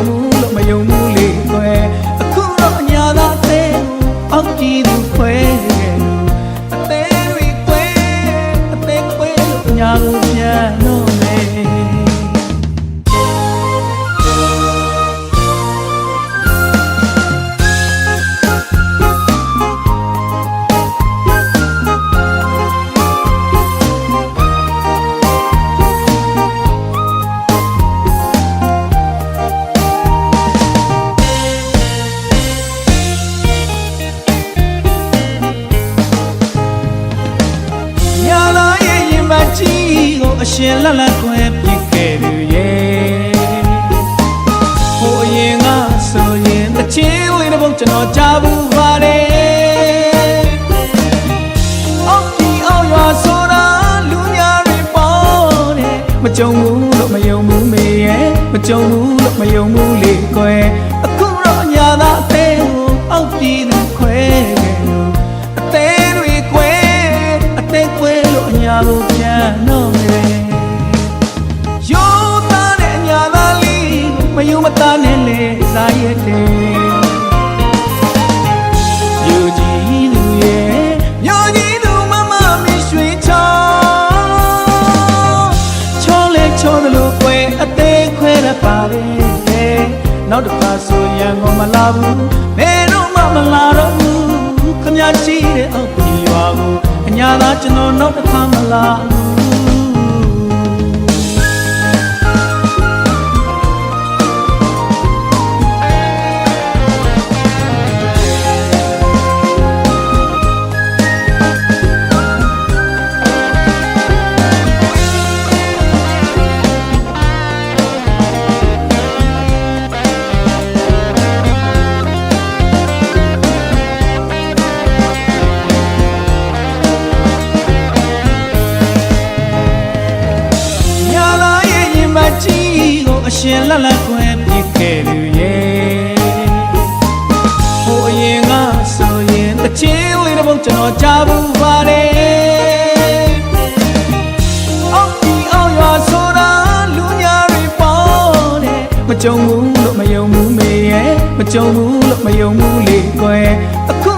ဘူးလို့မယုံဘူးလေကွယ်အခုတော့ညာသာတဲ့အောက်ကြည့်သူခွဲတယ်အသေးတွေခွဲအသေးခွဲလို့ညာကိုပြန်တော့မယ်အရှင်လတ်လတ်ကွယ်ပြစ်ခဲ့သူရဲ့ဟိုအရင်ကဆိုရင်တချင်းလေးတစ်ပုတ်ကျွန်တော်ကြားဘူးပါတယ်အောက်ဒီအောက်ရွာဆိုတာလူများတွေပေါ်တယ်မကြုံဘူးလို့မယုံဘူးမေရဲ့မကြုံဘူးလို့မယုံဘူးလေကွယ်အခုတော့ညာသာအသေးကိုအောက်ဒီသူခွဲခဲ့လို့အသေးတွေခွဲအသေးခွဲလို့အညာကိုပြန်တော့မယုံမသားနဲ့လေစားရတယ်ယူကြည်သူရဲ့မျိုးကြီးသူမမမရွှေချောချောလေချောတယ်လို့ကွယ်အသေးခွဲရပါလေနောက်တစ်ခါဆိုရန်ကုန်မလာဘူးဘယ်တော့မှမလာတော့ဘူးခမရှိတဲ့အောက်ကြီးရွာကိုအညာသာကျွန်တော်နောက်တစ်ခါမလာဘူးအရှင်လတ်လတ်ကွယ်ပြစ်ခဲ့သူရဲ့ဟိုအရင်ကဆိုရင်တချင်းလေးတစ်ပုတ်ကျွန်တော်ကြားဘူးပါတယ်အောက်ဒီအောက်ရွာဆိုတာလူများတွေပေါ်တယ်မကြုံဘူးလို့မယုံဘူးမေရဲ့မကြုံဘူးလို့မယုံဘူးလေကွယ်အခု